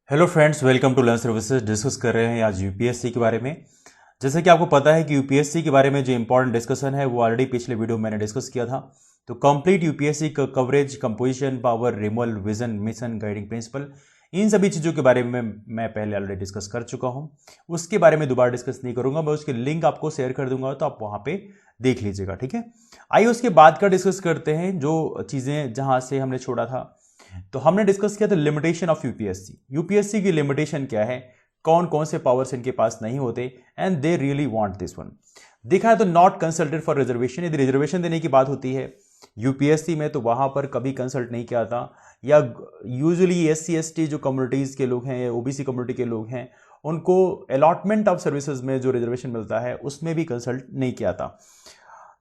Hello friends, welcome to Learn Services. Discuss कर रहे हैं आज यूपीएससी के बारे में। जैसे कि आपको पता है कि यूपीएससी के बारे में जो इंपॉर्टेंट डिस्कशन है वो ऑलरेडी पिछले वीडियो में मैंने डिस्कस किया था। तो कंप्लीट यूपीएससी का coverage, composition, power, removal, vision, mission, guiding principle, इन सभी चीज़ों के बारे में मैं पहले ऑलरेडी डिस्कस कर चुका हूँ। उसके बारे में दोबारा डिस्कस नहीं करूंगा। मैं उसकी लिंक आपको शेयर कर दूंगा, तो आप वहाँ पे देख लीजिएगा, ठीक है। आइए उसके बाद का डिस्कस करते हैं, जो चीज़ें जहाँ से हमने छोड़ा था। तो हमने डिस्कस किया था लिमिटेशन ऑफ यूपीएससी। यूपीएससी की लिमिटेशन क्या है, कौन कौन से पावर्स इनके पास नहीं होते, and they really want this one. देखा है तो नॉट कंसल्टेड फॉर रिजर्वेशन, यदि रिजर्वेशन देने की बात होती है यूपीएससी में तो वहां पर कभी कंसल्ट नहीं किया था। या यूजुअली एससी एसटी जो कम्युनिटीज के लोग हैं या ओबीसी कम्युनिटी के लोग हैं, उनको अलॉटमेंट ऑफ सर्विसेज में जो रिजर्वेशन मिलता है उसमें भी कंसल्ट नहीं किया था।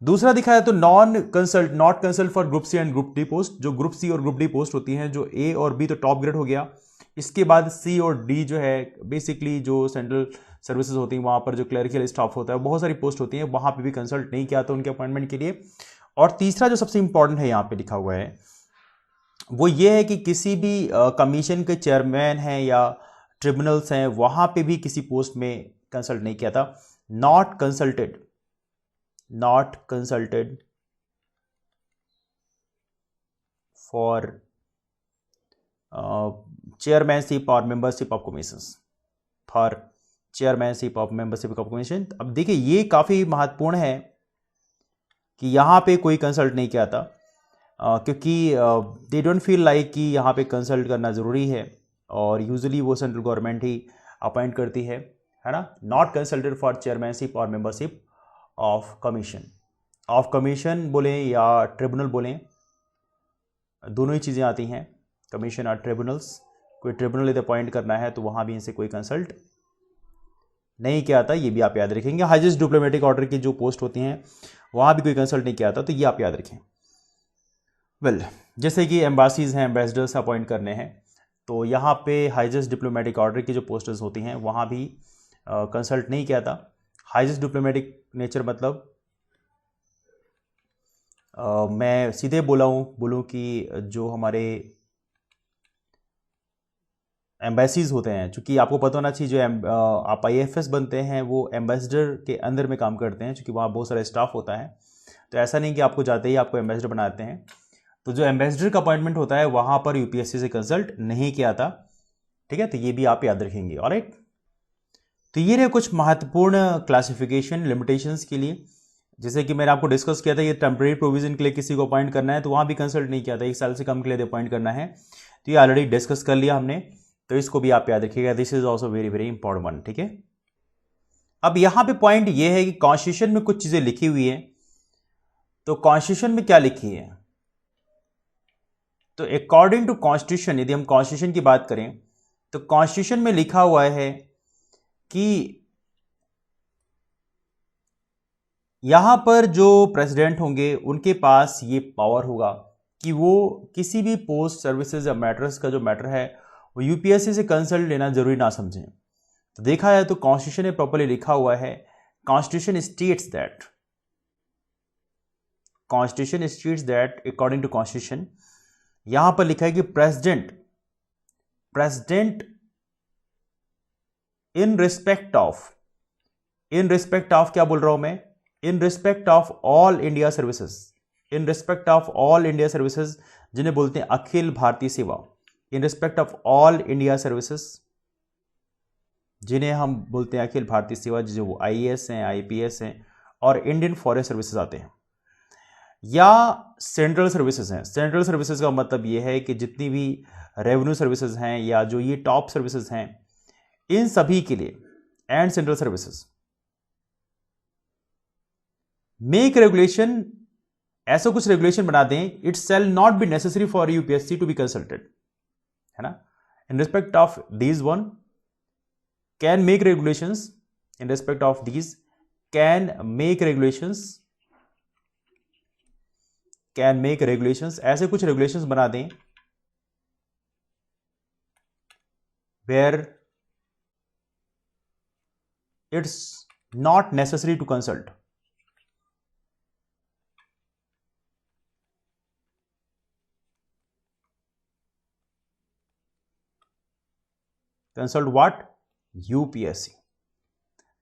दूसरा दिखाया तो not consult for group C and group D post. जो ग्रुप सी और ग्रुप डी पोस्ट होती हैं, जो ए और बी तो टॉप ग्रेड हो गया, इसके बाद सी और डी जो है बेसिकली जो सेंट्रल सर्विसेज होती हैं वहां पर जो क्लरिकल स्टाफ होता है, बहुत सारी पोस्ट होती हैं, वहां पे भी कंसल्ट नहीं किया था उनके अपॉइंटमेंट के लिए। और तीसरा जो सबसे इंपॉर्टेंट है यहाँ पे लिखा हुआ है वो ये है कि किसी भी कमीशन के चेयरमैन हैं या ट्रिब्यूनल्स हैं, वहां पे भी किसी पोस्ट में कंसल्ट नहीं किया था। नॉट कंसल्टेड फॉर चेयरमैनशिप और membership of commissions, for chairmanship of membership of commission. अब देखिए ये काफ़ी महत्वपूर्ण है कि यहाँ पे कोई कंसल्ट नहीं किया था, क्योंकि दे डोंट फील लाइक कि यहाँ पे कंसल्ट करना ज़रूरी है, और यूजुअली वो सेंट्रल गवर्नमेंट ही अपॉइंट करती है ना। नॉट कंसल्टेड फॉर चेयरमैनशिप और मेंबरशिप ऑफ कमीशन बोलें या ट्रिब्यूनल बोलें, दोनों ही चीज़ें आती हैं, कमीशन और ट्रिब्यूनल्स। कोई ट्रिब्यूनल यदि अपॉइंट करना है तो वहाँ भी इनसे कोई कंसल्ट नहीं किया था, ये भी आप याद रखेंगे। हाईएस्ट डिप्लोमेटिक ऑर्डर की जो पोस्ट होती हैं वहाँ भी कोई कंसल्ट नहीं किया था, तो ये आप याद रखें। जैसे कि एम्बासीज हैं, एम्बेसडर्स अपॉइंट करने हैं, तो यहाँ पे हाईएस्ट डिप्लोमेटिक ऑर्डर की जो पोस्टर्स होती हैं वहाँ भी कंसल्ट नहीं किया था। हाईएस्ट डिप्लोमेटिक नेचर मतलब मैं सीधे बोलूँ कि जो हमारे एम्बेसीज होते हैं, चूँकि आपको पता होना चाहिए, जो आप आईएफएस बनते हैं वो एम्बेसडर के अंदर में काम करते हैं, चूँकि वहाँ बहुत सारा स्टाफ होता है। तो ऐसा नहीं कि आपको जाते ही आपको एम्बेसडर बनाते हैं। तो जो एम्बेसडर का अपॉइंटमेंट होता है वहाँ पर यूपीएससी से कंसल्ट नहीं किया था, ठीक है। तो ये भी आप याद रखेंगे, ऑलराइट। तो ये रहे कुछ महत्वपूर्ण क्लासिफिकेशन लिमिटेशंस के लिए। जैसे कि मैंने आपको डिस्कस किया था, ये टेम्परेरी प्रोविजन के लिए किसी को अपॉइंट करना है तो वहाँ भी कंसल्ट नहीं किया था, 1 साल से कम के लिए अपॉइंट करना है, तो ये ऑलरेडी डिस्कस कर लिया हमने। तो इसको भी आप याद रखिएगा, this is also very very important one, ठीक है। अब यहां पे पॉइंट ये है कि कॉन्स्टिट्यूशन में कुछ चीजें लिखी हुई है। तो कॉन्स्टिट्यूशन में क्या लिखी है, तो अकॉर्डिंग टू कॉन्स्टिट्यूशन, यदि हम कॉन्स्टिट्यूशन की बात करें तो कॉन्स्टिट्यूशन में लिखा हुआ है कि यहां पर जो प्रेसिडेंट होंगे उनके पास ये पावर होगा कि वो किसी भी पोस्ट सर्विसेज या मैटर्स का जो मैटर है वो यूपीएससी से कंसल्ट लेना जरूरी ना समझें। तो देखा जाए तो कॉन्स्टिट्यूशन में प्रॉपर्ली लिखा हुआ है, constitution states that according to constitution, यहां पर लिखा है कि प्रेसिडेंट इन रिस्पेक्ट ऑफ क्या बोल रहा हूं मैं, इन respect of all India services, जिन्हें बोलते हैं अखिल भारतीय सेवा, इन respect of all India services, जिन्हें हम बोलते हैं अखिल भारतीय सेवा, जो वो आईएएस हैं, आईपीएस हैं, और इंडियन फॉरेस्ट सर्विसेज आते हैं, या सेंट्रल सर्विसेज हैं। सेंट्रल सर्विसेज का मतलब ये है कि जितनी भी रेवेन्यू सर्विसेज हैं या जो ये टॉप सर्विसेज हैं, इन सभी के लिए, and central services make regulation, ऐसा कुछ रेगुलेशन बना दें, it shall not be necessary for UPSC to be consulted, है ना। In respect of these one can make regulations, in respect of these can make regulations, ऐसे कुछ regulations बना दें where it's not necessary to consult, consult what, UPSC.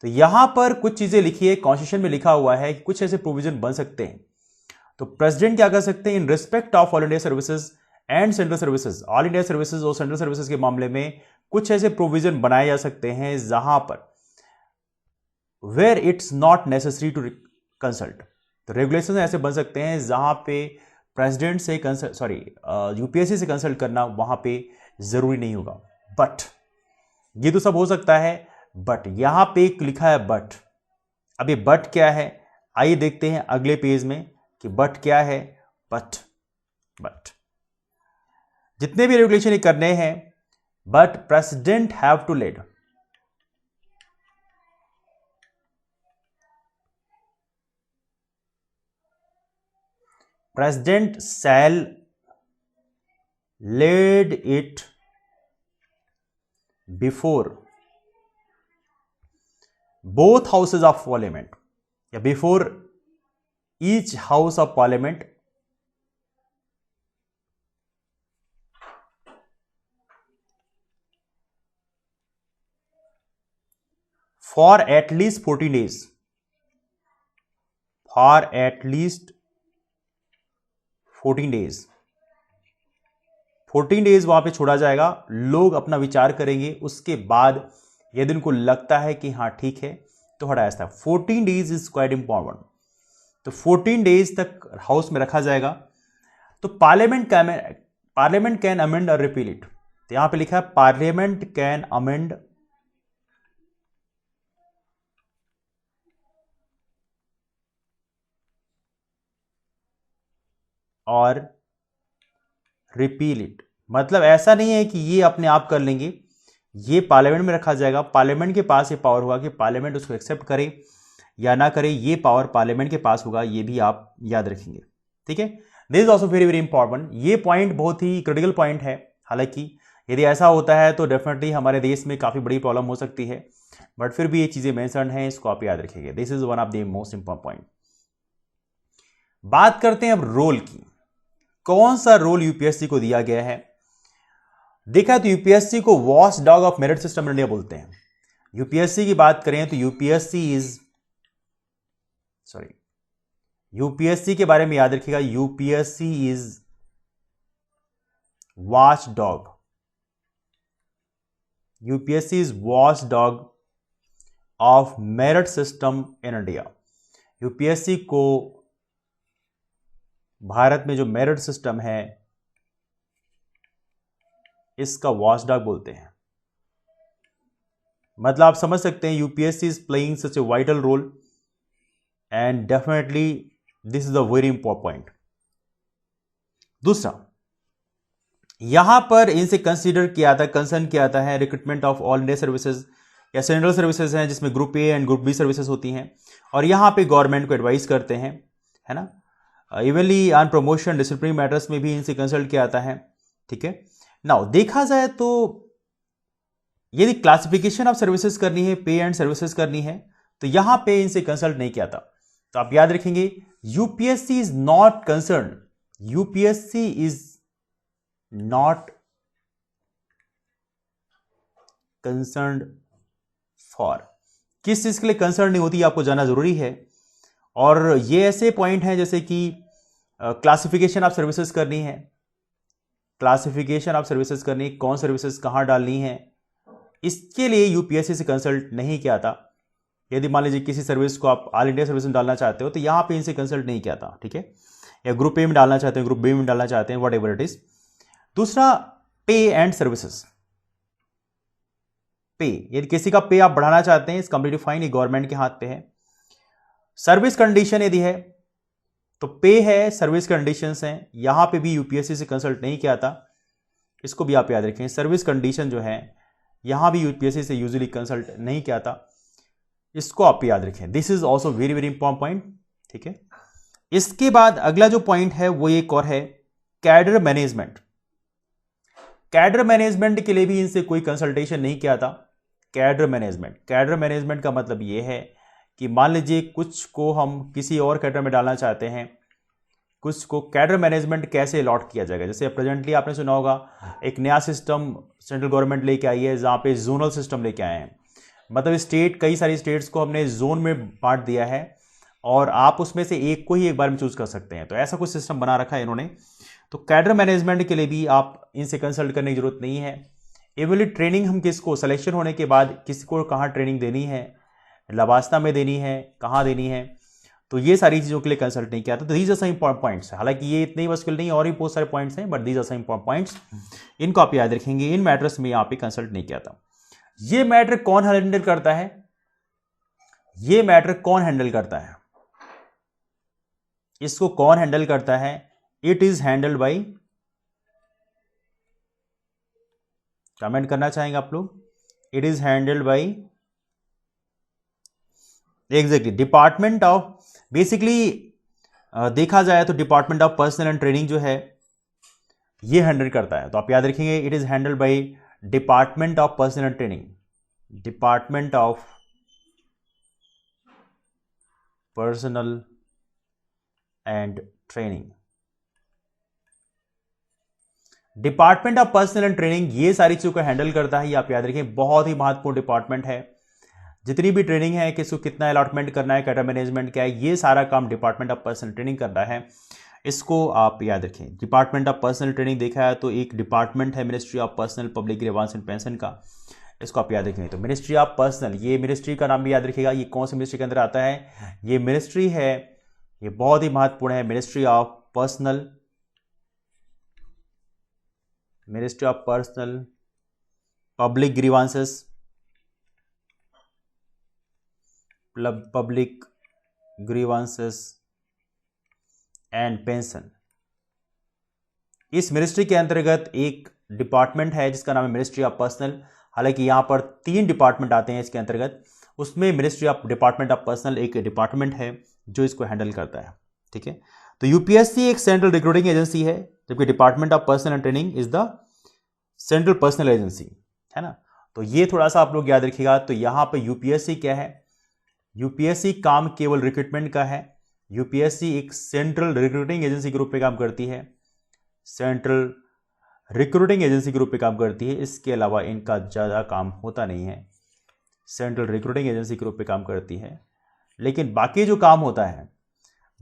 तो यहां पर कुछ चीजें लिखी है, कॉन्स्टिट्यूशन में लिखा हुआ है कि कुछ ऐसे प्रोविजन बन सकते हैं। तो प्रेसिडेंट क्या कर सकते हैं, इन respect of all India services and central services, all India services और सेंट्रल सर्विसेज के मामले में कुछ ऐसे प्रोविजन बनाए जा सकते हैं जहां पर where it's not necessary to consult. तो रेगुलेशन ऐसे बन सकते हैं जहां पे प्रेसिडेंट से यूपीएससी से कंसल्ट करना वहां पे जरूरी नहीं होगा। बट ये तो सब हो सकता है, बट यहां पे एक लिखा है बट। अब ये बट क्या है, आइए देखते हैं अगले पेज में कि बट क्या है। बट जितने भी रेगुलेशन करने हैं, but president have to led, President shall lead it before both houses of parliament या before each house of parliament for at least 14 days, for at least 14 days. 14 days वहां पे छोड़ा जाएगा, लोग अपना विचार करेंगे, उसके बाद यदि उनको लगता है कि हाँ ठीक है तो हटाया जाता है। 14 डेज इज क्वाइट इंपॉर्टेंट। तो 14 डेज तक हाउस में रखा जाएगा। तो पार्लियामेंट कैन अमेंड और रिपील इट। तो यहां पे लिखा है पार्लियामेंट कैन अमेंड और रिपील इट। मतलब ऐसा नहीं है कि ये अपने आप कर लेंगे, ये पार्लियामेंट में रखा जाएगा। पार्लियामेंट के पास ये पावर होगा कि पार्लियामेंट उसको एक्सेप्ट करे या ना करे, ये पावर पार्लियामेंट के पास होगा, ये भी आप याद रखेंगे। ठीक है, this is also very very important. ये पॉइंट बहुत ही क्रिटिकल पॉइंट है। हालांकि यदि ऐसा होता है तो डेफिनेटली हमारे देश में काफी बड़ी प्रॉब्लम हो सकती है, बट फिर भी ये चीजें मेंशन हैं, इसको आप याद रखिएगा। This is one of the most important point. बात करते हैं अब रोल की। कौन सा रोल यूपीएससी को दिया गया है? देखा तो यूपीएससी को watch dog of merit system India बोलते हैं। यूपीएससी की बात करें तो यूपीएससी के बारे में याद रखिएगा, UPSC is watch dog. UPSC is watch dog of merit system in India. UPSC को भारत में जो मेरिट सिस्टम है इसका वॉचडॉग बोलते हैं। मतलब आप समझ सकते हैं UPSC is playing such a vital role and definitely this is a very important point. दूसरा, यहां पर इनसे कंसीडर किया था, कंसर्न किया जाता है recruitment of all India services या सेंट्रल सर्विसेज हैं जिसमें group A and group B services होती हैं, और यहां पे गवर्नमेंट को एडवाइस करते हैं, है ना। Evenly on promotion disciplinary matters में भी इनसे कंसल्ट किया जाता है। ठीक है, नाउ देखा जाए तो यदि क्लासिफिकेशन ऑफ सर्विसेज करनी है, पे एंड सर्विसेज करनी है, तो यहां पे इनसे कंसल्ट नहीं किया था। तो आप याद रखेंगे UPSC is not concern, UPSC is not concern for, किस चीज के लिए कंसर्न नहीं होती आपको जानना जरूरी है। और ये ऐसे पॉइंट हैं जैसे कि क्लासिफिकेशन ऑफ सर्विसेज करनी है, क्लासिफिकेशन ऑफ सर्विसेज करनी, कौन सर्विसेज कहां डालनी है, इसके लिए यूपीएससी से कंसल्ट नहीं किया था। यदि मान लीजिए किसी सर्विस को आप ऑल इंडिया सर्विस में डालना चाहते हो तो यहां पे इनसे कंसल्ट नहीं किया था। ठीक है, या ग्रुप ए में डालना चाहते हैं, ग्रुप बी में डालना चाहते हैं, वट एवर इट इज। दूसरा, पे एंड सर्विसेज। पे, यदि किसी का पे आप बढ़ाना चाहते हैं, इस कंप्लीटली फाइन, ये गवर्नमेंट के हाथ पे है। सर्विस कंडीशन यदि है तो पे है, सर्विस कंडीशंस हैं, यहां पे भी यूपीएससी से कंसल्ट नहीं किया था, इसको भी आप याद रखें। सर्विस कंडीशन जो है यहां भी यूपीएससी से यूजुअली कंसल्ट नहीं किया था, इसको आप याद रखें। This is also very very important point. ठीक है, इसके बाद अगला जो पॉइंट है वो एक और है, कैडर मैनेजमेंट। कैडर मैनेजमेंट के लिए भी इनसे कोई कंसल्टेशन नहीं किया था। कैडर मैनेजमेंट का मतलब ये है कि मान लीजिए कुछ को हम किसी और कैडर में डालना चाहते हैं, कुछ को कैडर मैनेजमेंट कैसे अलॉट किया जाएगा। जैसे प्रेजेंटली आपने सुना होगा एक नया सिस्टम सेंट्रल गवर्नमेंट लेके आई है जहाँ पे जोनल सिस्टम लेके आए हैं, मतलब स्टेट, कई सारी स्टेट्स को हमने जोन में बांट दिया है और आप उसमें से एक को ही एक बार में चूज कर सकते हैं। तो ऐसा कुछ सिस्टम बना रखा है इन्होंने। तो कैडर मैनेजमेंट के लिए भी आप इनसे कंसल्ट करने की जरूरत नहीं है। एवली ट्रेनिंग हम किसको, सिलेक्शन होने के बाद किसको कहाँ ट्रेनिंग देनी है, लवास्ता में देनी है, कहाँ देनी है, तो ये सारी चीज़ों के लिए कंसल्ट नहीं किया था। तो these are some important points. हालांकि ये इतने ही मुश्किल नहीं, और भी बहुत सारे पॉइंट्स हैं, but these are some important points, इनको आप याद रखेंगे। इन मैटर्स में यहाँ पे कंसल्ट नहीं किया था। ये मैटर कौन हैंडल करता है, ये मैटर कौन हैंडल करता है, इसको कौन हैंडल करता है? It is handled by, comment करना चाहेंगे आप लोग, it is handled by exactly department of, basically देखा जाए तो department of personnel and training जो है ये हैंडल करता है। तो आप याद रखेंगे it is handled by department of personnel and training, department of personnel and training, department of personnel and training ये सारी चीजों को हैंडल करता है। ये आप याद रखें, बहुत ही महत्वपूर्ण डिपार्टमेंट है। जितनी भी ट्रेनिंग है, किसको कितना अलॉटमेंट करना है, कैडर मैनेजमेंट क्या है, ये सारा काम डिपार्टमेंट ऑफ पर्सनल ट्रेनिंग कर रहा है। इसको आप याद रखें। डिपार्टमेंट ऑफ पर्सनल ट्रेनिंग देखा है तो एक डिपार्टमेंट है ministry of personnel public grievance and pension का, इसको आप याद रखेंगे। तो मिनिस्ट्री ऑफ पर्सनल, ये मिनिस्ट्री का नाम भी याद रखिएगा। ये कौन सी मिनिस्ट्री के अंदर आता है? ये मिनिस्ट्री है, ये बहुत ही महत्वपूर्ण है, ministry of personal, ministry of personnel public grievances, public grievances and pension. इस मिनिस्ट्री के अंतर्गत एक डिपार्टमेंट है जिसका नाम है मिनिस्ट्री ऑफ पर्सनल। हालांकि यहां पर 3 डिपार्टमेंट आते हैं इसके अंतर्गत, उसमें ministry of department of personal एक डिपार्टमेंट है जो इसको हैंडल करता है। ठीक है, तो यूपीएससी एक सेंट्रल रिक्रूटिंग एजेंसी है, जबकि department of personnel and training is the central personal agency, है ना। तो ये थोड़ा सा आप लोग याद रखिएगा। तो यहां पर यूपीएससी क्या है? यूपीएससी काम केवल रिक्रूटमेंट का है। यूपीएससी एक सेंट्रल रिक्रूटिंग एजेंसी के रूप में काम करती है, सेंट्रल रिक्रूटिंग एजेंसी के रूप में काम करती है। इसके अलावा इनका ज़्यादा काम होता नहीं है। सेंट्रल रिक्रूटिंग एजेंसी के रूप में काम करती है, लेकिन बाकी जो काम होता है,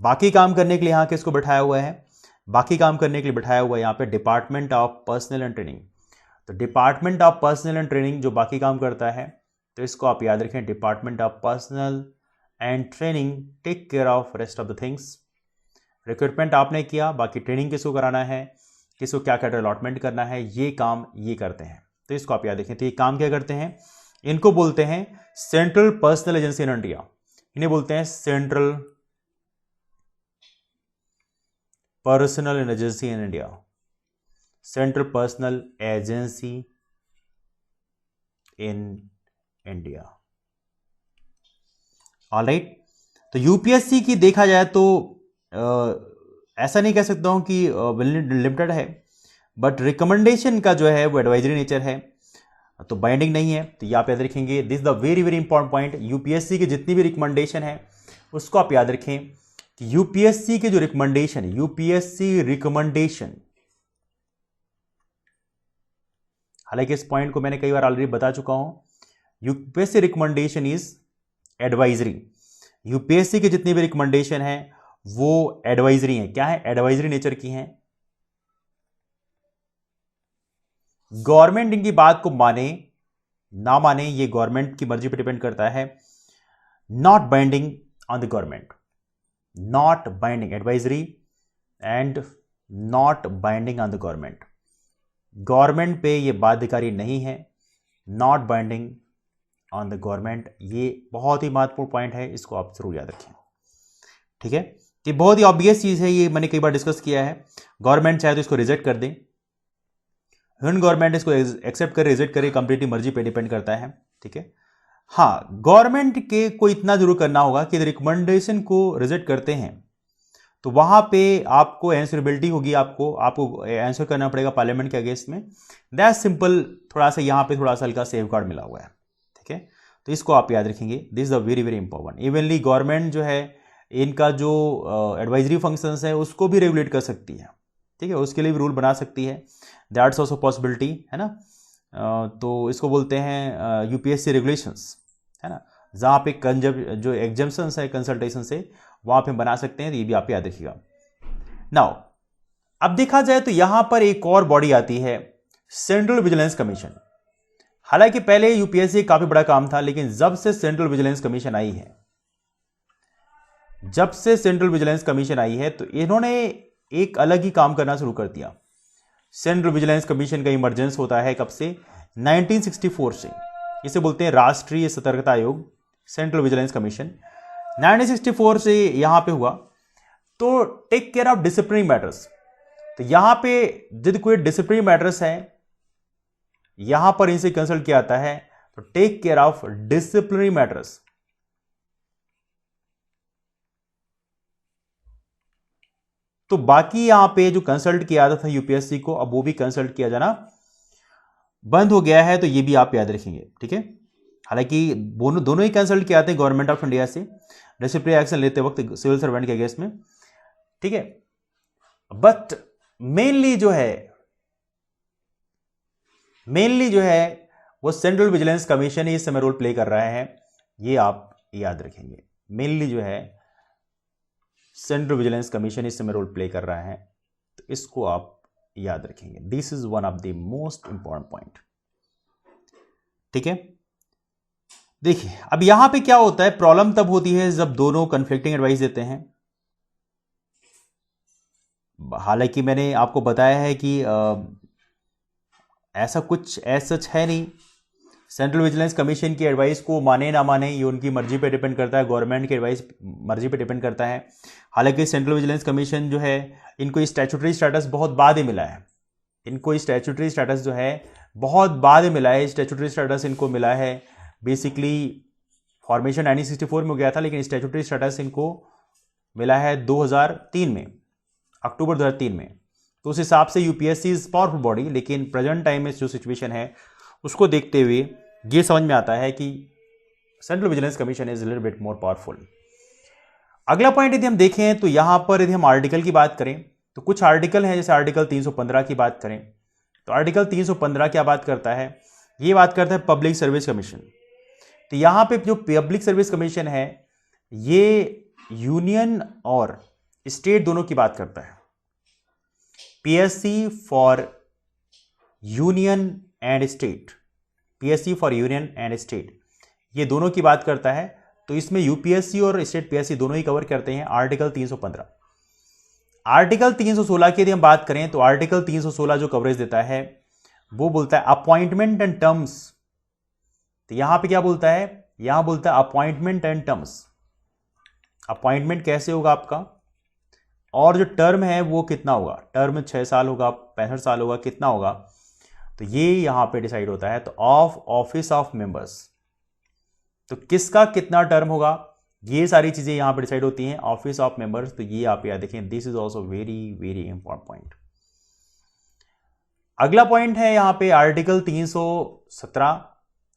बाकी काम करने के लिए यहाँ किसको बैठाया हुआ है? बाकी काम करने के लिए बैठाया हुआ है यहाँ पे department of personnel and training. तो department of personnel and training जो बाकी काम करता है, तो इसको आप याद रखें, department of personnel and training take care of rest of the things. Recruitment आपने किया, बाकी ट्रेनिंग किसको कराना है, किसको क्या कैडर अलॉटमेंट करना है, ये काम ये करते हैं। तो इसको आप याद रखें। तो ये काम क्या करते हैं? इनको बोलते हैं central personal agency in India, इन्हें बोलते हैं central personal agency in India, central personal agency in India. Alright, तो यूपीएससी की देखा जाए तो ऐसा नहीं कह सकता हूं कि लिमिटेड है, बट रिकमेंडेशन का जो है वो एडवाइजरी नेचर है, तो बाइंडिंग नहीं है। तो ये आप याद रखेंगे, this the very very important point. UPSC की जितनी भी रिकमेंडेशन है उसको आप याद रखें कि यूपीएससी के जो रिकमेंडेशन, यूपीएससी रिकमेंडेशन, हालांकि इस पॉइंट को मैंने कई बार ऑलरेडी बता चुका हूं, UPSC recommendation is advisory. UPSC के जितनी भी रिकमेंडेशन है वो एडवाइजरी है। क्या है? एडवाइजरी नेचर की है। गवर्नमेंट इनकी बात को माने ना माने ये गवर्नमेंट की मर्जी पर डिपेंड करता है। Not binding on the government, not binding, advisory and not binding on the government. Government पे ये बाध्यकारी नहीं है, not binding on the government. ये बहुत ही महत्वपूर्ण पॉइंट है, इसको आप जरूर याद रखें। ठीक है, ये बहुत ही ऑब्वियस चीज है, ये मैंने कई बार डिस्कस किया है। गवर्नमेंट चाहे तो इसको रिजेक्ट कर दे, गवर्नमेंट इसको एक्सेप्ट करे रिजेक्ट करे, कंप्लीटली मर्जी पे डिपेंड करता है। ठीक है, हाँ, गवर्नमेंट के को इतना जरूर करना होगा कि रिकमेंडेशन को रिजेक्ट करते हैं तो वहां पे आपको आंसरेबिलिटी होगी, आपको आंसर करना पड़ेगा पार्लियामेंट के अगेंस्ट में। दैट सिंपल, थोड़ा सा यहां पे थोड़ा सा हल्का सेफ गार्ड मिला हुआ है। ठीक है, तो इसको आप याद रखेंगे, this is the very very important. Evenly government जो है इनका जो एडवाइजरी फंक्शंस है उसको भी रेगुलेट कर सकती है, ठीक है, उसके लिए भी रूल बना सकती है। दैट्स ऑल्सो पॉसिबिलिटी, है ना। तो इसको बोलते हैं यूपीएससी रेगुलेशंस, है ना, जहाँ पे जो एग्जाम्शंस है कंसल्टेशन से वहाँ पे बना सकते हैं, तो ये भी आप याद रखिएगा। नाउ अब देखा जाए तो यहां पर एक और बॉडी आती है, सेंट्रल विजिलेंस कमीशन। हालांकि पहले यूपीएससी काफी बड़ा काम था, लेकिन जब से सेंट्रल विजिलेंस कमीशन आई है, तो इन्होंने एक अलग ही काम करना शुरू कर दिया। सेंट्रल विजिलेंस कमीशन का इमरजेंस होता है कब से? 1964 से। इसे बोलते हैं राष्ट्रीय सतर्कता आयोग, सेंट्रल विजिलेंस कमीशन 1964 से यहां पे हुआ। तो take care of disciplinary matters, तो यहां पे यदि कोई डिसिप्लिनरी मैटर्स है यहां पर इनसे कंसल्ट किया जाता है, तो take care of disciplinary matters. तो बाकी यहां पे जो कंसल्ट किया जाता था यूपीएससी को, अब वो भी कंसल्ट किया जाना बंद हो गया है, तो ये भी आप याद रखेंगे, ठीक है। हालांकि दोनों ही कंसल्ट किए जाते हैं गवर्नमेंट ऑफ इंडिया से डिसिप्लिनरी एक्शन लेते वक्त सिविल सर्वेंट के अगेंस्ट में, ठीक है। बट मेनली जो है वो सेंट्रल विजिलेंस कमीशन ही इस समय रोल प्ले कर रहा है, ये आप याद रखेंगे। मेनली जो है सेंट्रल विजिलेंस कमीशन इस समय रोल प्ले कर रहा है, तो इसको आप याद रखेंगे। This is one of the most important point, ठीक है। देखिए अब यहां पे क्या होता है, प्रॉब्लम तब होती है जब दोनों कन्फ्लिक्टिंग एडवाइस देते हैं। हालांकि मैंने आपको बताया है कि ऐसा कुछ सच है नहीं, सेंट्रल विजिलेंस कमीशन की एडवाइस को माने ना माने ये उनकी मर्जी पे डिपेंड करता है, गवर्नमेंट की एडवाइस मर्जी पे डिपेंड करता है। हालांकि सेंट्रल विजिलेंस कमीशन जो है इनको स्टैट्यूटरी स्टेटस बहुत बाद में मिला है, इनको स्टैट्यूटरी स्टेटस जो है बहुत बाद में मिला है। स्टैट्यूटरी स्टेटस इनको मिला है बेसिकली फॉर्मेशन 1964 में हो गया था, लेकिन स्टैट्यूटरी स्टेटस इनको मिला है 2003 में, अक्टूबर 2003 में। तो उस हिसाब से यूपीएससी इज पावरफुल बॉडी, लेकिन प्रेजेंट टाइम में जो सिचुएशन है उसको देखते हुए ये समझ में आता है कि central vigilance commission is little bit more powerful. अगला पॉइंट यदि हम देखें तो यहां पर यदि हम आर्टिकल की बात करें तो कुछ आर्टिकल हैं, जैसे आर्टिकल 315 की बात करें तो आर्टिकल 315 क्या बात करता है, ये बात करता है पब्लिक सर्विस कमीशन। तो यहां पे जो पब्लिक सर्विस कमीशन है ये यूनियन और स्टेट दोनों की बात करता है। PSC for union and state, PSC for union and state, ये दोनों की बात करता है। तो इसमें यूपीएससी और स्टेट पीएससी दोनों ही कवर करते हैं आर्टिकल 315। आर्टिकल 316 की यदि हम बात करें तो आर्टिकल 316 जो कवरेज देता है वो बोलता है अपॉइंटमेंट एंड टर्म्स। तो यहां पे क्या बोलता है, यहां बोलता है अपॉइंटमेंट एंड टर्म्स। अपॉइंटमेंट कैसे होगा आपका, और जो टर्म है वो कितना होगा, टर्म 6 साल होगा, 65 साल होगा, कितना होगा, तो ये यहां पे डिसाइड होता है। तो ऑफ ऑफिस ऑफ मेंबर्स, तो किसका कितना टर्म होगा, ये सारी चीजें यहां पे डिसाइड होती हैं, ऑफिस ऑफ मेंबर्स। तो ये आप याद देखें, this is also very very important point. अगला पॉइंट है यहां पे आर्टिकल 317।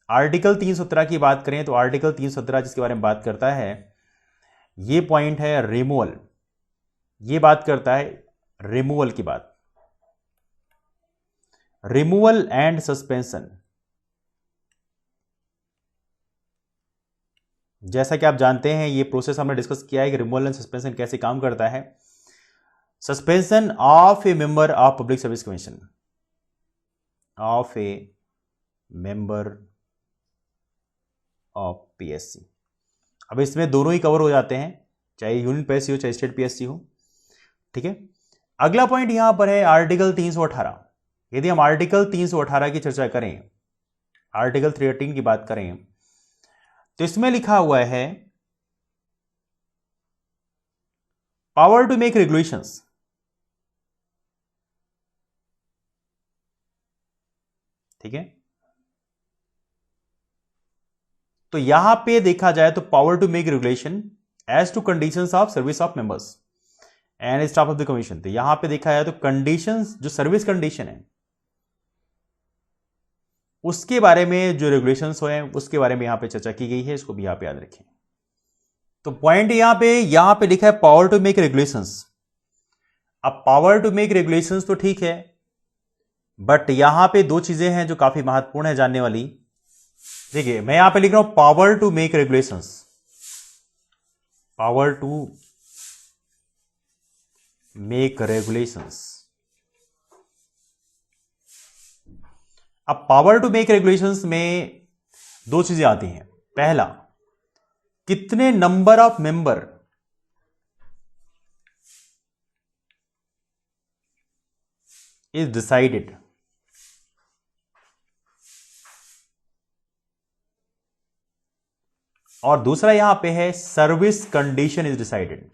आर्टिकल 317 की बात करें तो आर्टिकल 317 जिसके बारे में बात करता है, ये पॉइंट है रिमूवल, ये बात करता है रिमूवल की बात, रिमूवल एंड सस्पेंशन। जैसा कि आप जानते हैं ये प्रोसेस हमने डिस्कस किया है कि रिमूवल एंड सस्पेंशन कैसे काम करता है। Suspension of A member of public service commission, of A member of PSC. अब इसमें दोनों ही कवर हो जाते हैं, चाहे यूनियन पीएससी हो चाहे स्टेट पीएससी हो, ठीक है। अगला पॉइंट यहां पर है आर्टिकल 318। यदि हम आर्टिकल 318 की चर्चा करें, आर्टिकल 318 की बात करें, तो इसमें लिखा हुआ है पावर टू मेक रेगुलेशंस। ठीक है, तो यहां पे देखा जाए तो power to make regulation as to conditions of service of members and staff of the commission. तो यहां पे देखा जाए तो कंडीशंस, जो सर्विस कंडीशन है उसके बारे में जो रेगुलेशंस हुए हैं उसके बारे में यहां पे चर्चा की गई है, इसको भी आप याद रखें। तो पॉइंट यहां पे लिखा है पावर टू मेक रेगुलेशंस। अब पावर टू मेक रेगुलेशंस तो ठीक है, बट यहां पे दो चीजें हैं जो काफी महत्वपूर्ण है जानने वाली। देखिए मैं यहां पे लिख रहा हूं power to make regulations, power to make regulations. अब पावर टू मेक रेगुलेशंस में दो चीजें आती हैं। पहला, कितने number of member is decided, और दूसरा यहां पे है सर्विस कंडीशन इज डिसाइडेड।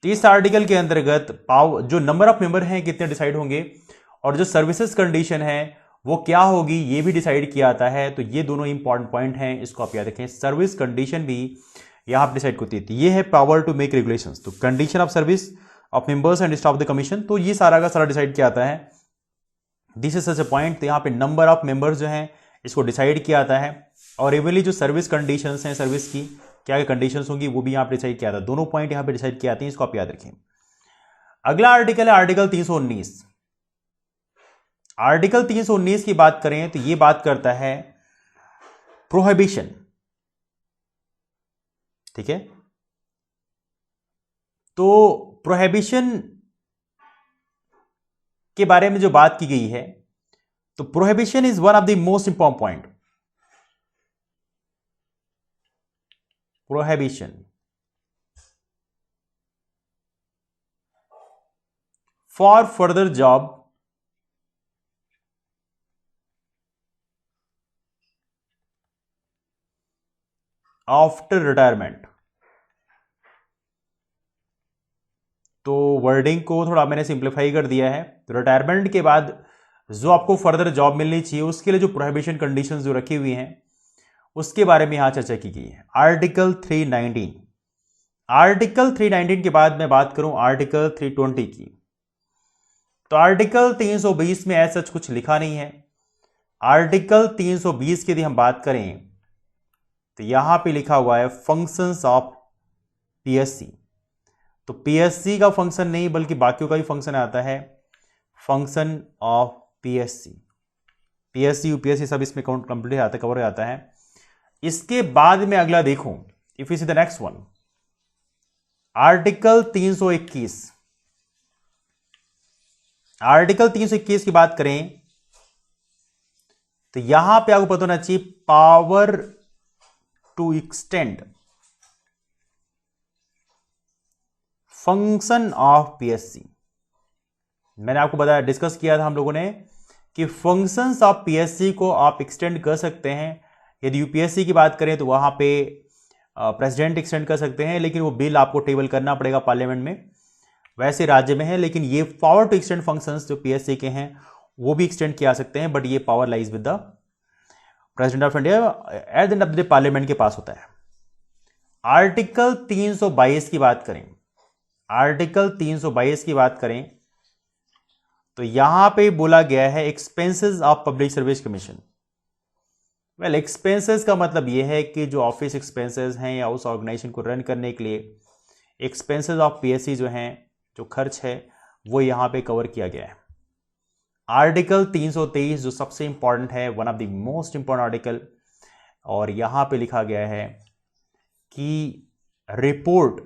इस आर्टिकल के अंतर्गत जो नंबर ऑफ मेंबर हैं कितने डिसाइड होंगे, और जो सर्विसेज कंडीशन है वो क्या होगी ये भी डिसाइड किया जाता है। तो ये दोनों इंपॉर्टेंट पॉइंट हैं, इसको आप याद रखें। सर्विस कंडीशन भी यहां पर डिसाइड होती है। ये है पावर टू मेक रेगुलेशंस। तो condition of service of members and staff of the commission, तो ये सारा का सारा डिसाइड किया जाता है। This is such A point. तो यहां पे नंबर ऑफ मेंबर्स जो हैं इसको डिसाइड किया जाता है, और इवनली जो सर्विस कंडीशंस हैं, सर्विस की क्या क्या कंडीशंस होंगी वो भी यहां पे डिसाइड किया था। दोनों पॉइंट यहां पे डिसाइड किए जाते हैं, इसको आप याद रखें। अगला आर्टिकल है आर्टिकल 319। आर्टिकल 319 की बात करें तो ये बात करता है प्रोहिबिशन, ठीक है। तो प्रोहिबिशन के बारे में जो बात की गई है, तो prohibition is one of the most important point. Prohibition for further job after retirement. तो वर्डिंग को थोड़ा मैंने सिंप्लीफाई कर दिया है। तो रिटायरमेंट के बाद जो आपको फर्दर जॉब मिलनी चाहिए उसके लिए जो प्रोहिबिशन कंडीशंस जो रखी हुई हैं उसके बारे में यहां चर्चा की गई है। आर्टिकल 319। आर्टिकल 319 के बाद मैं बात करूं आर्टिकल 320 की। तो आर्टिकल 320 में ऐसा कुछ लिखा नहीं है। आर्टिकल 320 की यदि हम बात करें तो यहां पे लिखा हुआ है फंक्शंस ऑफ पीएससी। तो पीएससी का फंक्शन नहीं बल्कि बाकियों का भी फंक्शन आता है, function of PSC. PSC UPSC सब इसमें कंप्लीट आता है, कवर हो जाता है। इसके बाद में अगला देखो, if you see the next one, article 321। Article 321 की बात करें तो यहां पे आपको पता होना चाहिए power to extend function of PSC. मैंने आपको बताया, डिस्कस किया था हम लोगों ने कि फंक्शंस ऑफ पीएससी को आप एक्सटेंड कर सकते हैं। यदि यूपीएससी की बात करें तो वहां पे प्रेसिडेंट एक्सटेंड कर सकते हैं, लेकिन वो बिल आपको टेबल करना पड़ेगा पार्लियामेंट में। वैसे राज्य में है, लेकिन ये पावर टू एक्सटेंड फंक्शंस जो पीएससी के हैं वो भी एक्सटेंड किया सकते हैं, बट ये power lies with the president of India, at the end of the day parliament के पास होता है। आर्टिकल 322 की बात करें, आर्टिकल 322 की बात करें तो यहां पे बोला गया है expenses of public service commission. Well, expenses का मतलब यह है कि जो ऑफिस एक्सपेंसेस हैं या उस ऑर्गेनाइजेशन को रन करने के लिए एक्सपेंसेस ऑफ पीएससी जो हैं, जो खर्च है वो यहां पे कवर किया गया है। आर्टिकल 323 जो सबसे इंपॉर्टेंट है, one of the most important article, और यहां पे लिखा गया है कि रिपोर्ट,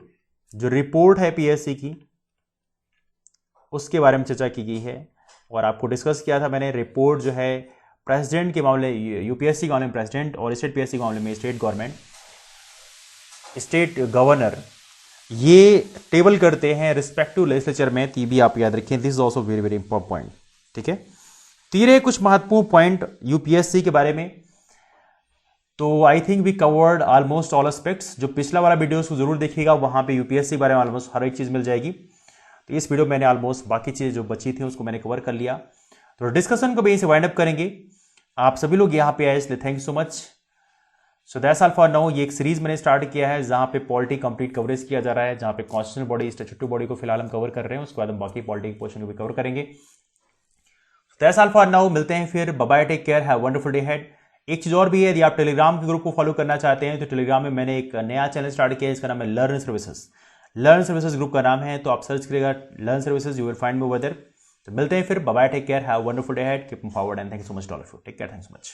जो रिपोर्ट है पीएससी की उसके बारे में चर्चा की गई है। और आपको डिस्कस किया था मैंने, रिपोर्ट जो है प्रेसिडेंट के मामले, यूपीएससी के मामले में प्रेसिडेंट, और स्टेट पीएससी के मामले में स्टेट गवर्नमेंट, स्टेट गवर्नर, ये टेबल करते हैं रिस्पेक्टिव लेजिस्लेचर में। तो भी आप याद रखें, this is also very very important point, ठीक है। तीसरे कुछ महत्वपूर्ण पॉइंट यूपीएससी के बारे में। तो I think we covered almost all aspects. जो पिछला वाला वीडियोस को जरूर देखिएगा, वहां पे यूपीएससी के बारे में ऑलमोस्ट हर एक चीज मिल जाएगी। तो इस वीडियो में मैंने ऑलमोस्ट बाकी चीजें जो बची थी उसको मैंने कवर कर लिया। तो डिस्कशन को भी यहीं से वाइंड अप करेंगे। आप सभी लोग यहाँ पे आए इसलिए thank you so much. So that's all for now. ये एक सीरीज मैंने स्टार्ट किया है जहां पे पॉलिटी कंप्लीट कवरेज किया जा रहा है, जहां पे कॉन्स्टिट्यूशनल बॉडी, स्टैट्यूटरी बॉडी को फिलहाल हम कवर कर रहे हैं, उसके बाद हम बाकी पॉलिटी पोर्शन को भी कवर करेंगे। दैट्स ऑल फॉर नाउ, मिलते हैं फिर, bye bye, take care, have wonderful day ahead. एक चीज और भी है, यदि आप टेलीग्राम के ग्रुप को फॉलो करना चाहते हैं तो टेलीग्राम में मैंने एक नया चैनल स्टार्ट किया है, इसका नाम है Learn Services. Learn Services group का नाम है, तो आप सर्च करिएगा Learn Services, you will find me over there. तो मिलते हैं फिर, bye bye, take care, have wonderful day ahead, keep forward and thank you so much all of you, take care, thanks so much.